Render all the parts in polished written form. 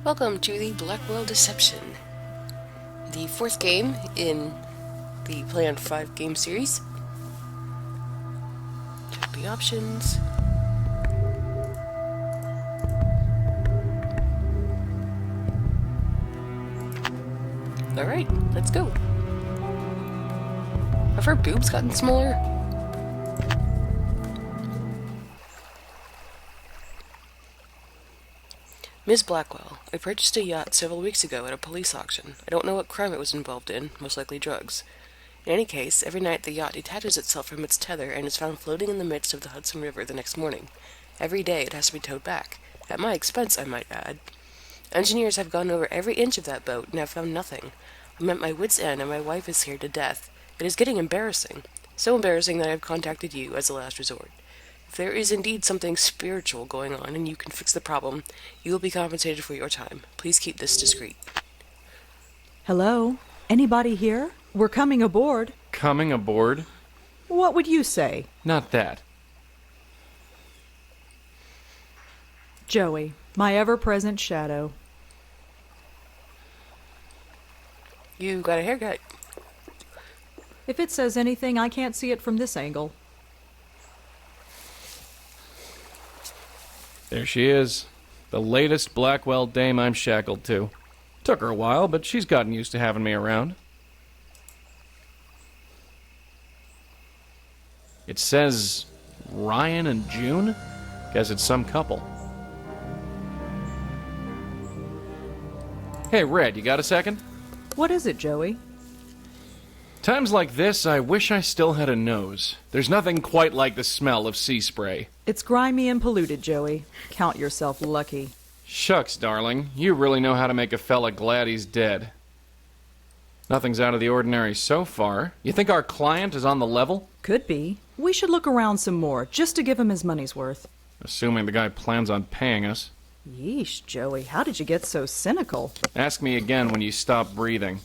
Welcome to the Blackwell Deception, the fourth game in the planned 5-game series. Check the options. Alright, let's go. Have her boobs gotten smaller? Ms. Blackwell, I purchased a yacht several weeks ago at a police auction. I don't know what crime it was involved in, most likely drugs. In any case, every night the yacht detaches itself from its tether and is found floating in the midst of the Hudson River the next morning. Every day it has to be towed back. At my expense, I might add. Engineers have gone over every inch of that boat and have found nothing. I'm at my wit's end and my wife is scared to death. It is getting embarrassing. So embarrassing that I have contacted you as a last resort. If there is indeed something spiritual going on and you can fix the problem, you will be compensated for your time. Please keep this discreet. Hello? Anybody here? We're coming aboard. Coming aboard? What would you say? Not that. Joey, my ever-present shadow. You got a haircut. If it says anything, I can't see it from this angle. There she is. The latest Blackwell dame I'm shackled to. Took her a while, but she's gotten used to having me around. It says Ryan and June? Guess it's some couple. Hey, Red, you got a second? What is it, Joey? Times like this, I wish I still had a nose. There's nothing quite like the smell of sea spray. It's grimy and polluted, Joey. Count yourself lucky. Shucks, darling. You really know how to make a fella glad he's dead. Nothing's out of the ordinary so far. You think our client is on the level? Could be. We should look around some more, just to give him his money's worth. Assuming the guy plans on paying us. Yeesh, Joey, how did you get so cynical? Ask me again when you stop breathing.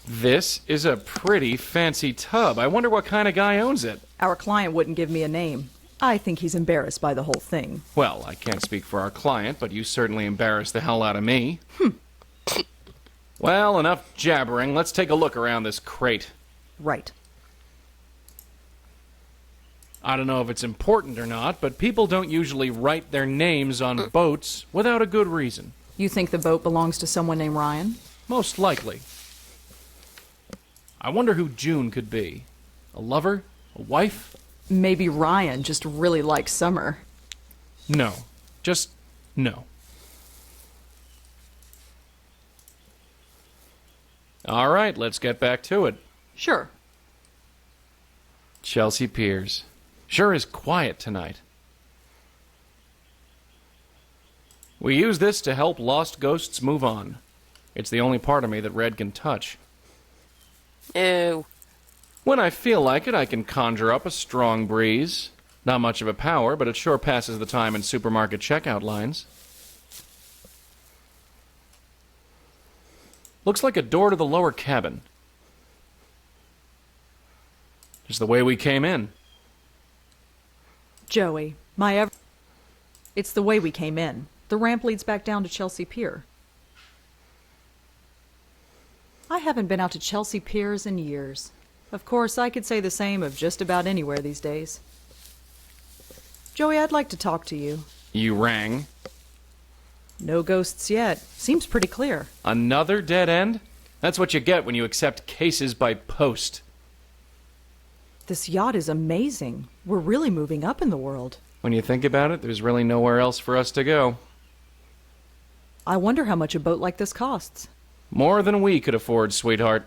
This is a pretty fancy tub. I wonder what kind of guy owns it. Our client wouldn't give me a name. I think he's embarrassed by the whole thing. Well, I can't speak for our client, but you certainly embarrassed the hell out of me. Well, enough jabbering. Let's take a look around this crate. Right. I don't know if it's important or not, but people don't usually write their names on boats without a good reason. You think the boat belongs to someone named Ryan? Most likely. I wonder who June could be. A lover? A wife? Maybe Ryan just really likes summer. No. Just no. All right, let's get back to it. Sure. Chelsea Piers. Sure is quiet tonight. We use this to help lost ghosts move on. It's the only part of me that Red can touch. Ew. When I feel like it, I can conjure up a strong breeze. Not much of a power, but it sure passes the time in supermarket checkout lines. Looks like a door to the lower cabin. Just the way we came in. Joey, It's the way we came in. The ramp leads back down to Chelsea Pier. I haven't been out to Chelsea Piers in years. Of course, I could say the same of just about anywhere these days. Joey, I'd like to talk to you. You rang. No ghosts yet. Seems pretty clear. Another dead end? That's what you get when you accept cases by post. This yacht is amazing. We're really moving up in the world. When you think about it, there's really nowhere else for us to go. I wonder how much a boat like this costs. More than we could afford, sweetheart.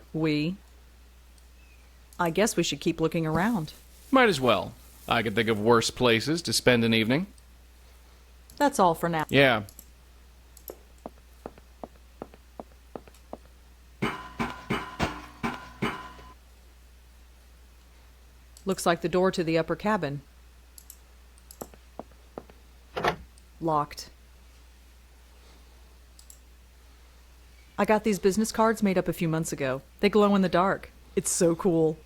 I guess we should keep looking around. Might as well. I could think of worse places to spend an evening. That's all for now. Yeah. Looks like the door to the upper cabin. Locked. I got these business cards made up a few months ago. They glow in the dark. It's so cool.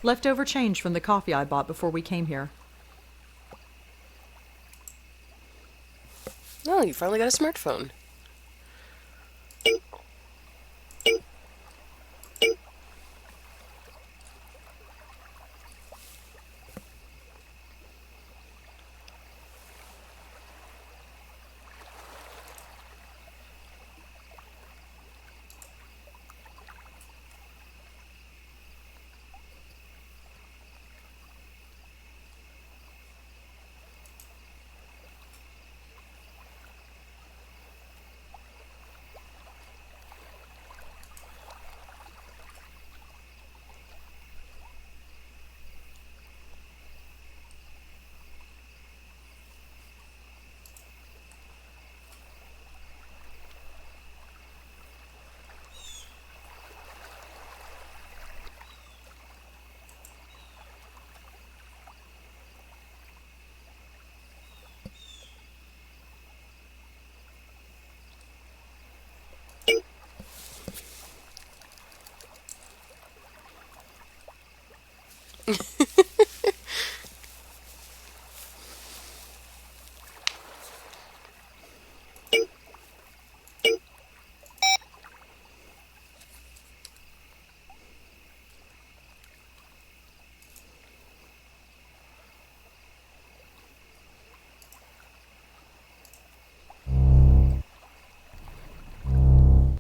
Leftover change from the coffee I bought before we came here. Oh, you finally got a smartphone.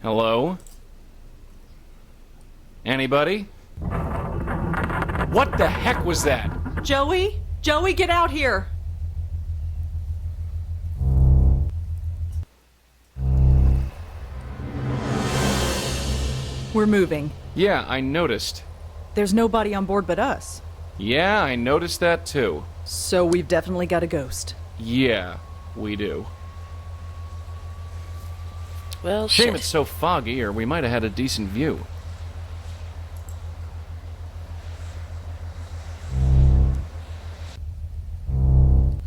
Hello? Anybody? What the heck was that? Joey? Joey, get out here! We're moving. Yeah, I noticed. There's nobody on board but us. Yeah, I noticed that too. So we've definitely got a ghost. Yeah, we do. Well, Shame shit. it's so foggy, or we might have had a decent view.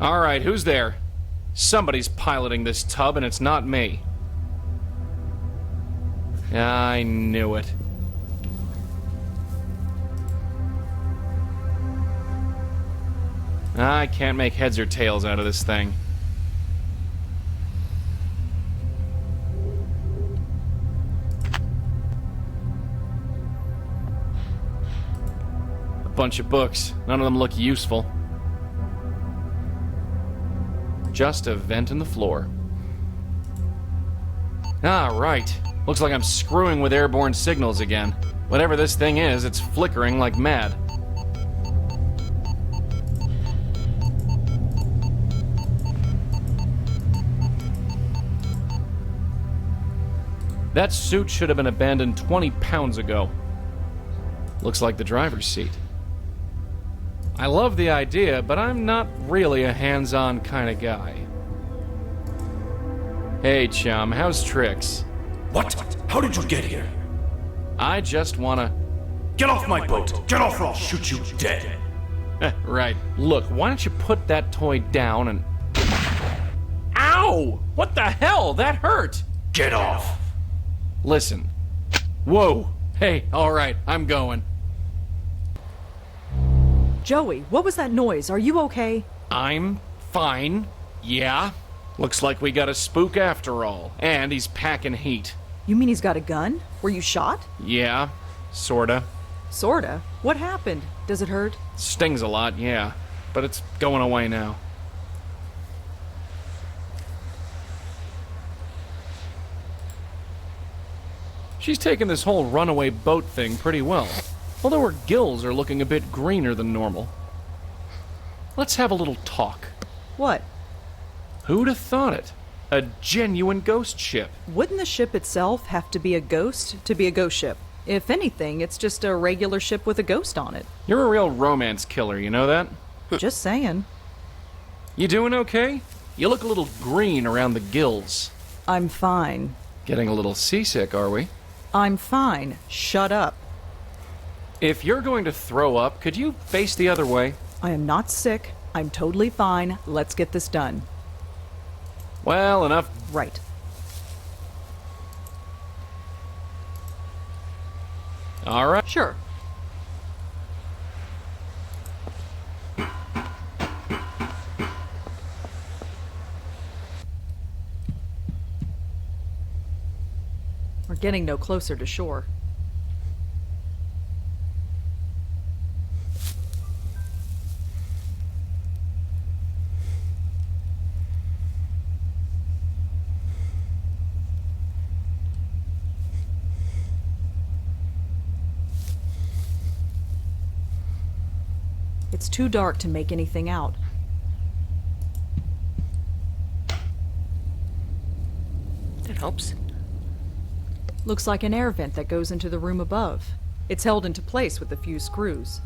Alright, who's there? Somebody's piloting this tub, and it's not me. I knew it. I can't make heads or tails out of this thing. A bunch of books. None of them look useful. Just a vent in the floor. Ah, right. Looks like I'm screwing with airborne signals again. Whatever this thing is, it's flickering like mad. That suit should have been abandoned 20 pounds ago. Looks like the driver's seat. I love the idea, but I'm not really a hands-on kind of guy. Hey, chum, how's tricks? What? How did you get here? I just wanna... Get off my boat! Get off or I'll shoot you dead! Right. Look, why don't you put that toy down and... Ow! What the hell? That hurt! Get off! Listen. Whoa! Hey, alright, I'm going. Joey, what was that noise? Are you okay? I'm fine. Yeah. Looks like we got a spook after all. And he's packing heat. You mean he's got a gun? Were you shot? Yeah, sorta. Sorta. What happened? Does it hurt? Stings a lot, yeah. But it's going away now. She's taken this whole runaway boat thing pretty well. Although her gills are looking a bit greener than normal. Let's have a little talk. What? Who'd have thought it? A genuine ghost ship. Wouldn't the ship itself have to be a ghost to be a ghost ship? If anything, it's just a regular ship with a ghost on it. You're a real romance killer, you know that? Just saying. You doing okay? You look a little green around the gills. I'm fine. Getting a little seasick, are we? I'm fine. Shut up. If you're going to throw up, could you face the other way? I am not sick. I'm totally fine. Let's get this done. Well, enough. Right. All right. Sure. We're getting no closer to shore. It's too dark to make anything out. That helps. Looks like an air vent that goes into the room above. It's held into place with a few screws.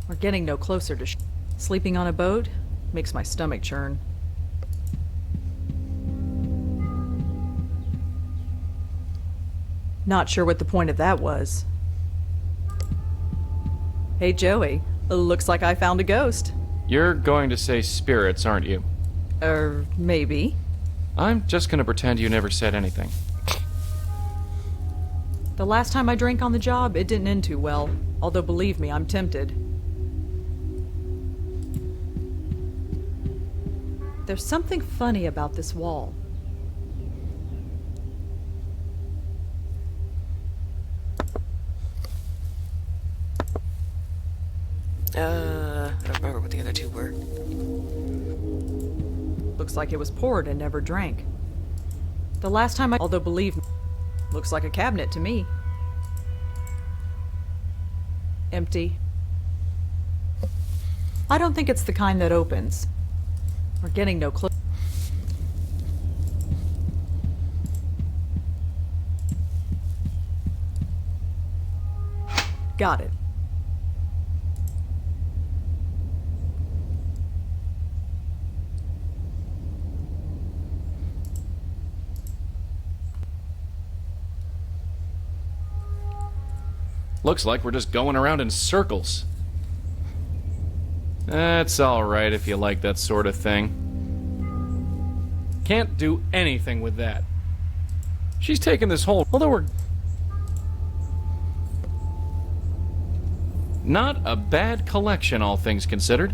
We're getting no closer to sleeping on a boat makes my stomach churn. Not sure what the point of that was. Hey, Joey. Looks like I found a ghost. You're going to say spirits, aren't you? Maybe. I'm just going to pretend you never said anything. The last time I drank on the job, it didn't end too well. Although, believe me, I'm tempted. There's something funny about this wall. I don't remember what the other two were. Looks like it was poured and never drank. The last time although believe me, looks like a cabinet to me. Empty. I don't think it's the kind that opens. We're getting no close. Got it. Looks like we're just going around in circles. That's alright if you like that sort of thing. Can't do anything with that. She's taken this whole... Although we're... Not a bad collection, all things considered.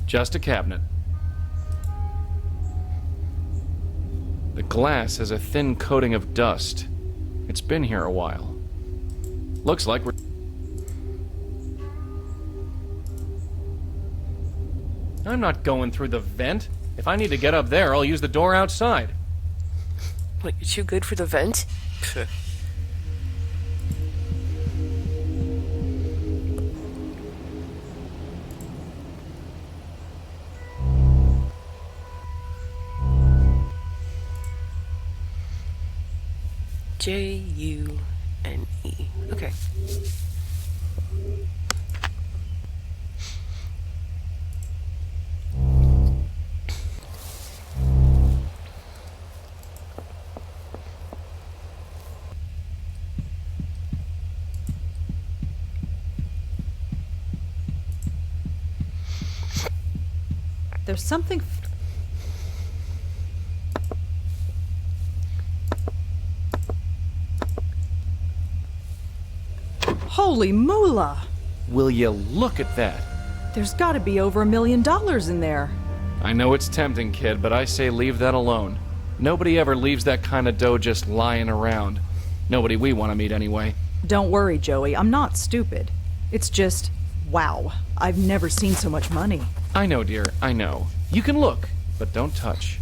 Just a cabinet. The glass has a thin coating of dust. It's been here a while. Looks like we're... I'm not going through the vent. If I need to get up there, I'll use the door outside. What, you're too good for the vent? Pfft. June. Okay. There's something... Holy moolah! Will you look at that? There's gotta be over $1 million in there. I know it's tempting, kid, but I say leave that alone. Nobody ever leaves that kind of dough just lying around. Nobody we want to meet anyway. Don't worry, Joey. I'm not stupid. It's just... wow. I've never seen so much money. I know, dear, I know. You can look, but don't touch.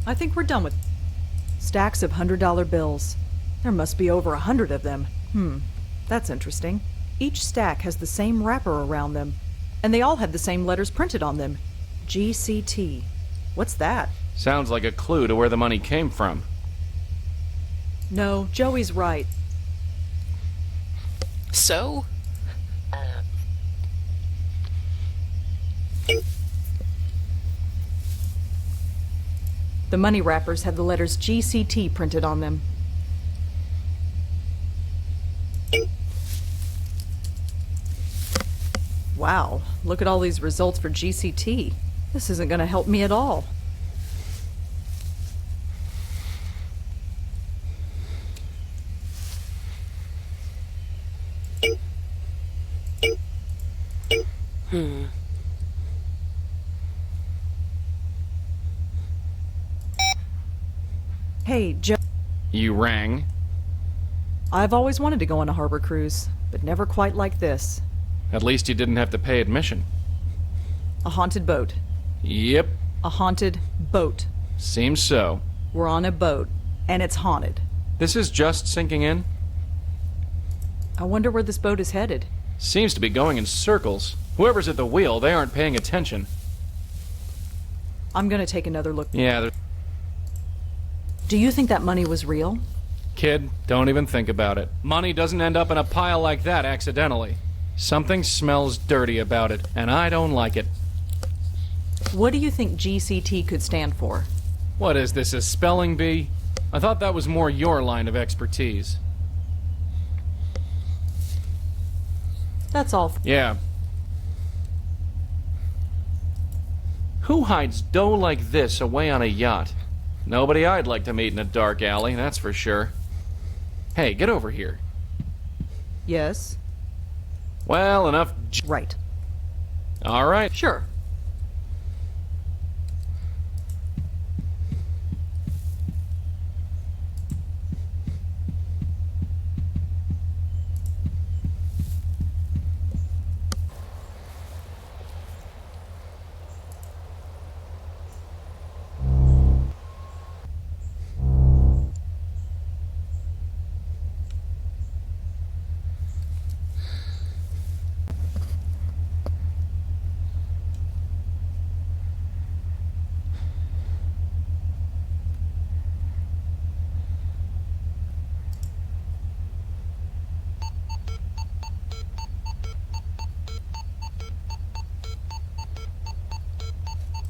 I think we're done with... Stacks of $100 bills. There must be over 100 of them. That's interesting. Each stack has the same wrapper around them. And they all have the same letters printed on them. GCT. What's that? Sounds like a clue to where the money came from. No, Joey's right. So? The money wrappers have the letters GCT printed on them. Wow, look at all these results for GCT. This isn't going to help me at all. Hey, Joe. You rang? I've always wanted to go on a harbor cruise, but never quite like this. At least you didn't have to pay admission. A haunted boat. Yep, A haunted boat. seems so. We're on a boat, and it's haunted. This is just sinking in? I wonder where this boat is headed. Seems to be going in circles. Whoever's at the wheel, they aren't paying attention. I'm gonna take another look. Yeah, Do you think that money was real? kid, don't even think about it. Money doesn't end up in a pile like that accidentally. Something smells dirty about it, and I don't like it. What do you think GCT could stand for? What is this, a spelling bee? I thought that was more your line of expertise. That's all. Yeah. Who hides dough like this away on a yacht? Nobody I'd like to meet in a dark alley, that's for sure. Hey, get over here. Yes. Well, enough Right. All right. Sure.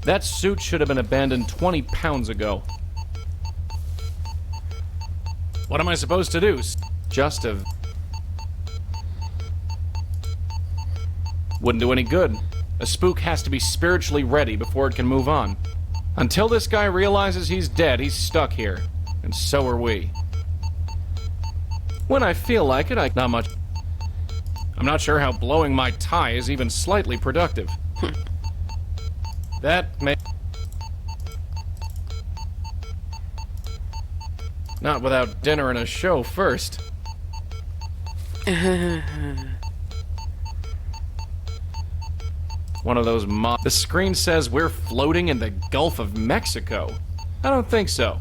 That suit should have been abandoned 20 pounds ago. What am I supposed to do? Just a... Wouldn't do any good. A spook has to be spiritually ready before it can move on. Until this guy realizes he's dead, he's stuck here. And so are we. When I feel like it, not much. I'm not sure how blowing my tie is even slightly productive. That may... Not without dinner and a show first. One of those The screen says we're floating in the Gulf of Mexico. I don't think so.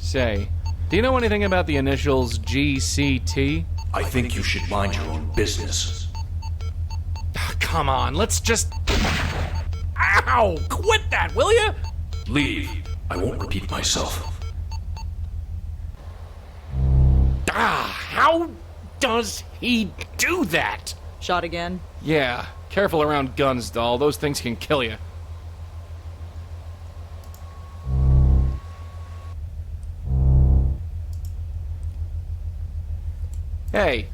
Say, do you know anything about the initials GCT? I think you should mind your own business. Come on, let's just... Ow! Quit that, will you? Leave. I won't repeat myself. How does he do that? Shot again? Yeah, careful around guns, doll. Those things can kill you. Hey,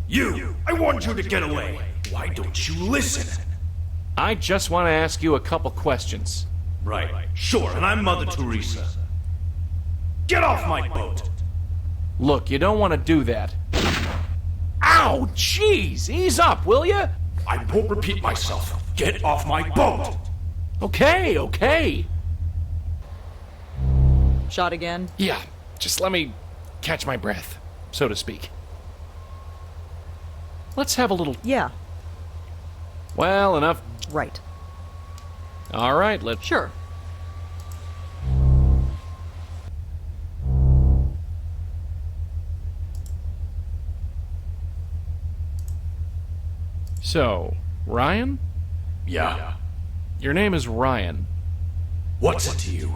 You! I warned you to get away! Why don't you listen? I just want to ask you a couple questions. Right, sure, and I'm Mother Teresa. Get off my boat! Look, you don't want to do that. Ow, jeez! Ease up, will you? I won't repeat myself. Get off my boat! Okay, okay. Shot again? Yeah, just let me catch my breath, so to speak. Let's have a little... Yeah. Well, enough... Right. All right, let's... Sure. So, Ryan? Yeah. Your name is Ryan. What's it to you?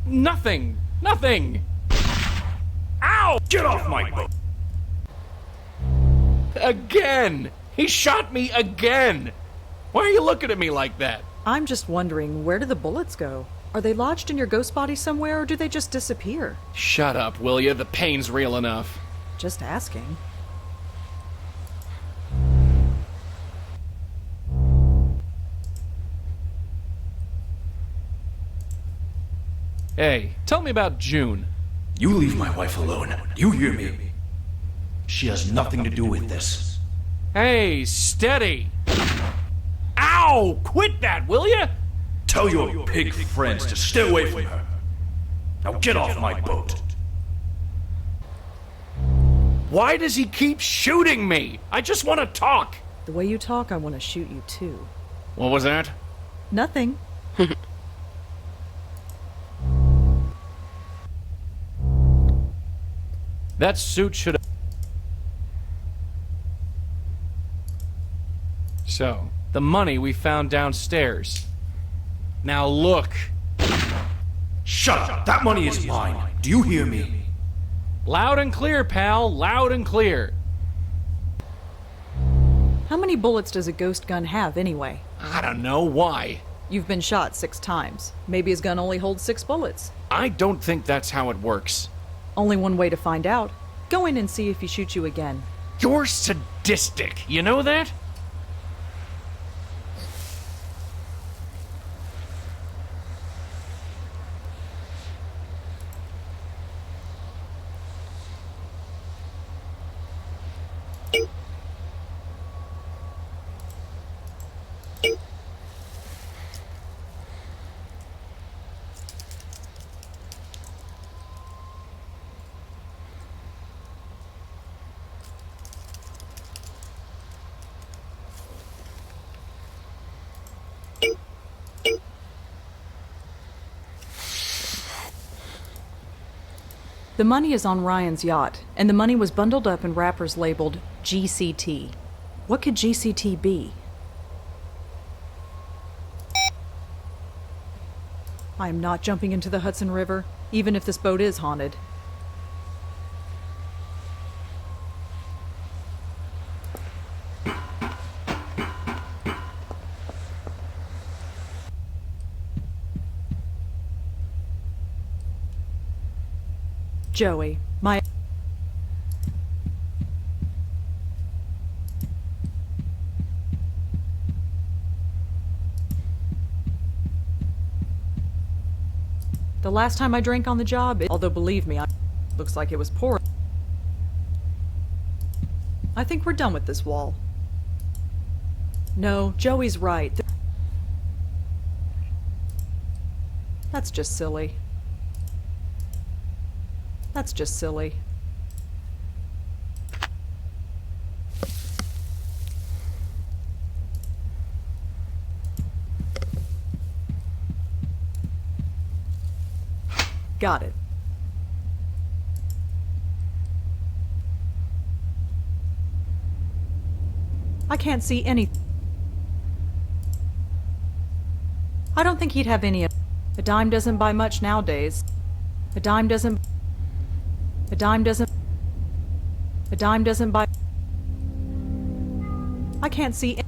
Nothing! Nothing! Ow! Get off my boat! Again! He shot me again! Why are you looking at me like that? I'm just wondering, where do the bullets go? Are they lodged in your ghost body somewhere, or do they just disappear? Shut up, will you? The pain's real enough. Just asking. Hey, tell me about June. You leave my wife alone. You hear me? She has nothing to do with this. Hey, steady! Ow! Quit that, will you? Tell your pig friends to stay away from her. Now get off my boat. Why does he keep shooting me? I just want to talk. The way you talk, I want to shoot you too. What was that? Nothing. That suit should have... So, the money we found downstairs. Now look. Shut up! That money is mine. Do you hear me? Loud and clear, pal. Loud and clear. How many bullets does a ghost gun have, anyway? I don't know why. You've been shot 6 times. Maybe his gun only holds 6 bullets. I don't think that's how it works. Only one way to find out. Go in and see if he shoots you again. You're sadistic. You know that? The money is on Ryan's yacht, and the money was bundled up in wrappers labeled GCT. What could GCT be? I am not jumping into the Hudson River, even if this boat is haunted. Joey, my... The last time I drank on the job, although believe me, looks like it was poor. I think we're done with this wall. No, Joey's right. That's just silly. That's just silly. Got it. I can't see any... I don't think he'd have any... A dime doesn't buy much nowadays. A dime doesn't... A dime doesn't... A dime doesn't buy... I can't see...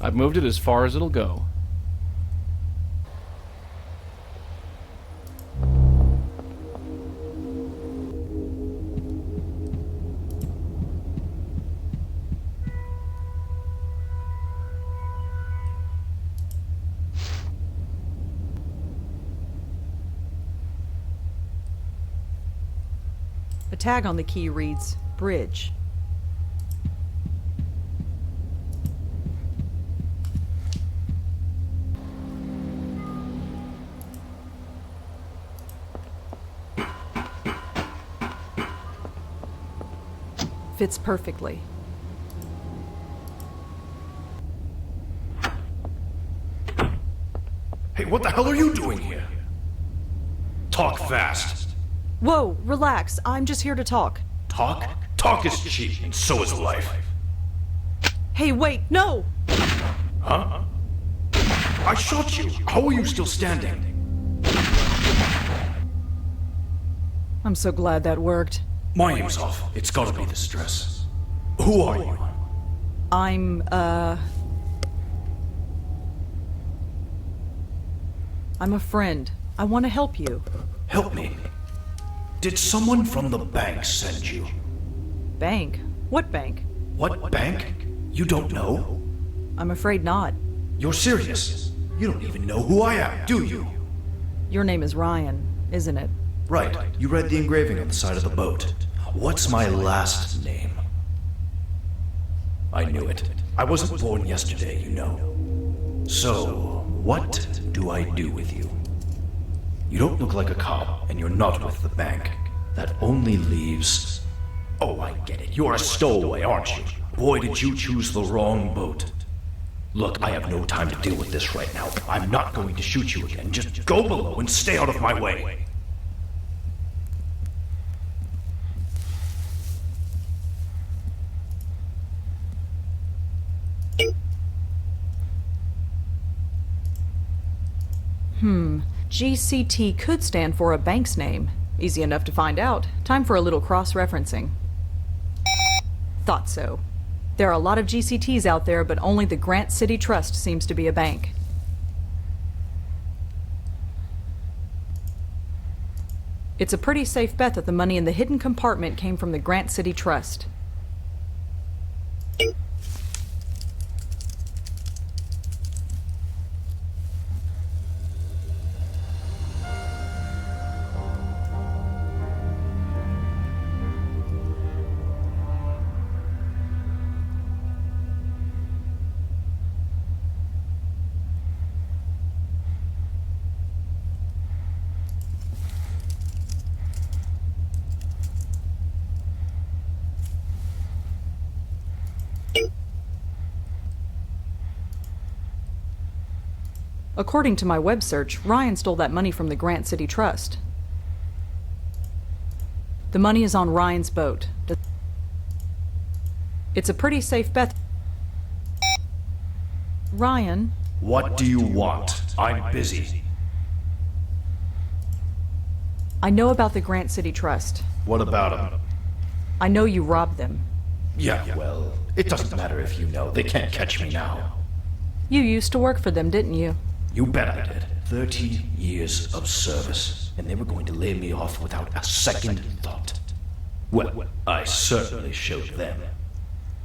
I've moved it as far as it'll go. A tag on the key reads, Bridge. Fits perfectly. Hey, what the hell are you doing here? Talk fast. Whoa, relax. I'm just here to talk. Talk? Talk is cheap, and so is life. Hey, wait, no! Huh? I shot you. How are you still standing? I'm so glad that worked. My aim's off. It's gotta be the stress. Who are you? I'm, I'm a friend. I want to help you. Help me. Did someone from the bank send you? Bank? What bank? What bank? You don't know? I'm afraid not. You're serious? You don't even know who I am, do you? Your name is Ryan, isn't it? Right. You read the engraving on the side of the boat. What's my last name? I knew it. I wasn't born yesterday, you know. So, what do I do with you? You don't look like a cop, and you're not with the bank. That only leaves... Oh, I get it. You're a stowaway, aren't you? Boy, did you choose the wrong boat. Look, I have no time to deal with this right now. I'm not going to shoot you again. Just go below and stay out of my way. GCT could stand for a bank's name. Easy enough to find out. Time for a little cross-referencing. Thought so. There are a lot of GCTs out there, but only the Grant City Trust seems to be a bank. It's a pretty safe bet that the money in the hidden compartment came from the Grant City Trust. According to my web search, Ryan stole that money from the Grant City Trust. The money is on Ryan's boat. It's a pretty safe bet. Ryan? What do you want? I'm busy. I know about the Grant City Trust. What about him? I know you robbed them. Yeah, well, it doesn't matter if you know. They can't catch me now. You used to work for them, didn't you? You bet I did. 30 years of service, and they were going to lay me off without a second thought. Well, I certainly showed them.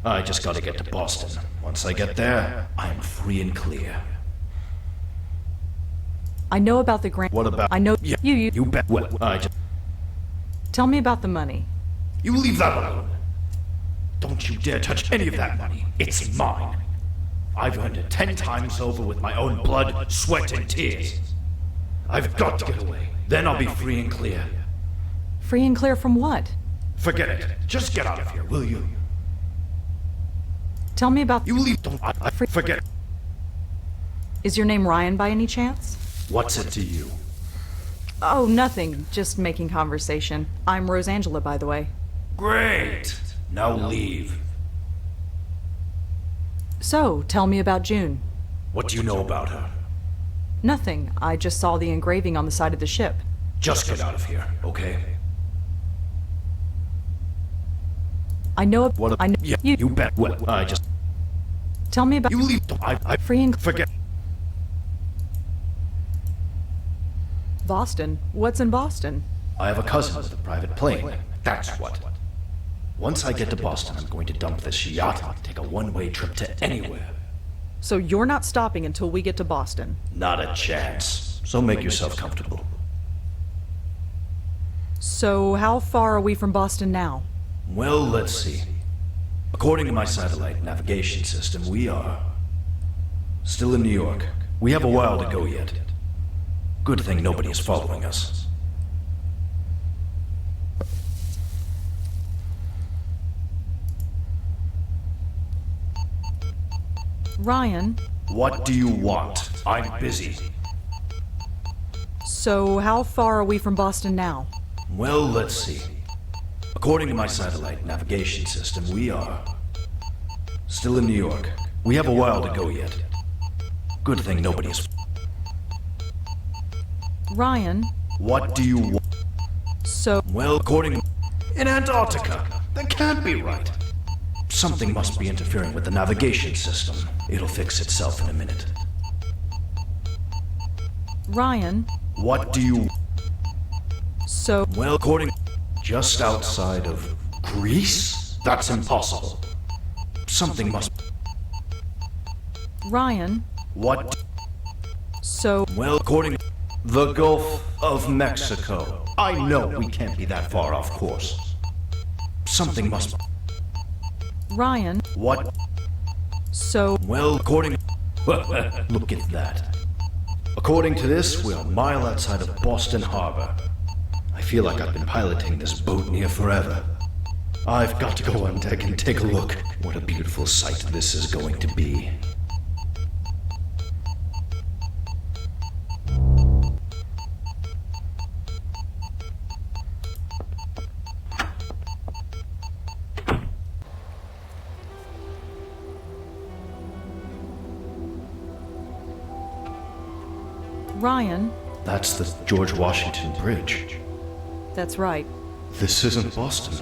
I just gotta get to Boston. Once I get there, I'm free and clear. I know about the Grant... What about... I know... Yeah, You... you bet. Well, I just... Tell me about the money. You leave that alone. Don't you dare touch any of that money. It's mine. I've earned it 10 times over with my own blood, sweat, and tears. I've got to get away. Then I'll be free and clear. Free and clear from what? Forget it. Just get out of here, will you? Tell me about... You leave... Don't... I forget it. Is your name Ryan by any chance? What's it to you? Oh, nothing. Just making conversation. I'm Rosangela, by the way. Great. Now leave. So, tell me about June. What do you know about her? Nothing. I just saw the engraving on the side of the ship. Just get out of here, okay? I know... What? I know... Yeah, you bet. Well, I just... Tell me about... You leave... I Free and... forget... Boston? What's in Boston? I have a cousin with a private plane. That's what. Once I get to Boston, I'm going to dump this yacht and take a one-way trip to anywhere. So you're not stopping until we get to Boston? Not a chance. So make yourself comfortable. So how far are we from Boston now? Well, let's see. According to my satellite navigation system, we are... still in New York. We have a while to go yet. Good thing nobody is following us. Ryan? What do you want? I'm busy. So how far are we from Boston now? Well, let's see. According to my satellite navigation system, we are... still in New York. We have a while to go yet. Good thing nobody is... Ryan? What do you want? So... Well, according... in Antarctica. That can't be right. Something must be interfering with the navigation system. It'll fix itself in a minute. Ryan, What do you... so Well, according... Just outside of Greece? That's impossible. Something must... Ryan, What? so Well, according... The Gulf of Mexico. I know we can't be that far off course. Something must... Ryan, What? so Well, according... Look at that. According to this, we're a mile outside of Boston Harbor. I feel like I've been piloting this boat near forever. I've got to go on deck and take a look. What a beautiful sight this is going to be. Ryan, That's the George Washington Bridge. that's right. This isn't Boston.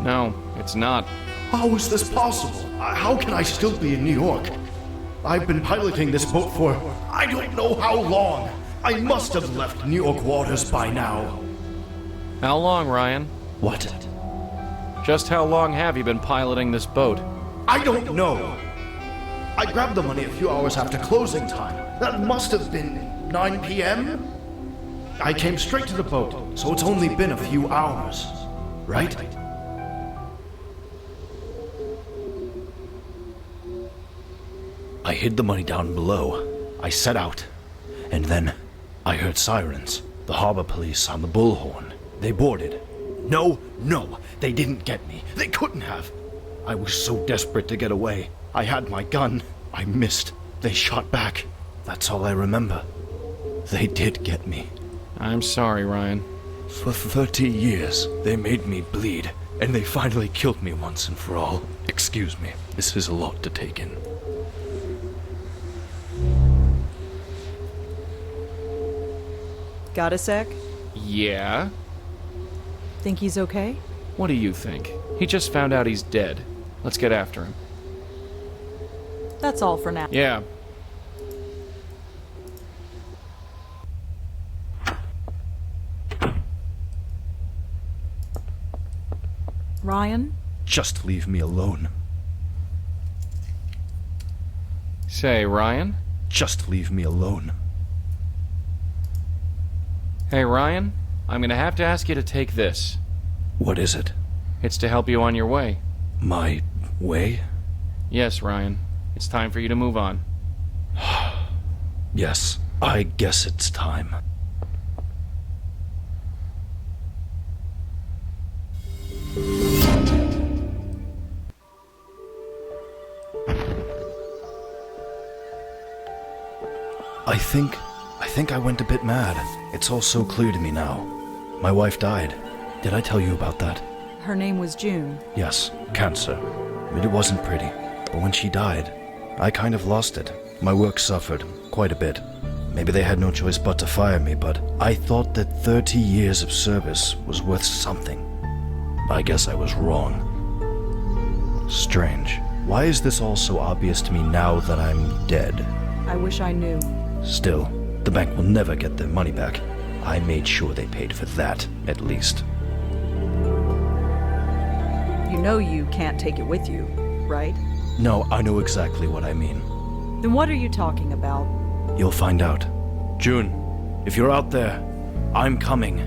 No, it's not. How is this possible? How can I still be in New York? I've been piloting this boat for I don't know how long. I must have left New York waters by now. How long, Ryan? What? Just how long have you been piloting this boat? I don't know. I grabbed the money a few hours after closing time. That must have been 9 p.m.? I came straight to the boat, so it's only been a few hours. Right? I hid the money down below. I set out. And then I heard sirens. The harbor police on the bullhorn. They boarded. No, they didn't get me. They couldn't have. I was so desperate to get away. I had my gun. I missed. They shot back. That's all I remember. They did get me. I'm sorry, Ryan. For 30 years, they made me bleed, and they finally killed me once and for all. Excuse me, this is a lot to take in. Got a sec? Yeah? Think he's okay? What do you think? He just found out he's dead. Let's get after him. That's all for now. Yeah. Ryan, Just leave me alone. Say, Ryan? Just leave me alone. Hey, Ryan? I'm gonna have to ask you to take this. What is it? It's to help you on your way. My way? Yes, Ryan. It's time for you to move on. Yes, I guess it's time. I think I went a bit mad. It's all so clear to me now. My wife died. Did I tell you about that? her name was June. Yes, cancer. It wasn't pretty. But when she died, I kind of lost it. My work suffered quite a bit. Maybe they had no choice but to fire me, but I thought that 30 years of service was worth something. I guess I was wrong. Strange. Why is this all so obvious to me now that I'm dead? I wish I knew. Still, the bank will never get their money back. I made sure they paid for that, at least. You know you can't take it with you, right? No, I know exactly what I mean. Then what are you talking about? You'll find out. June, if you're out there, I'm coming.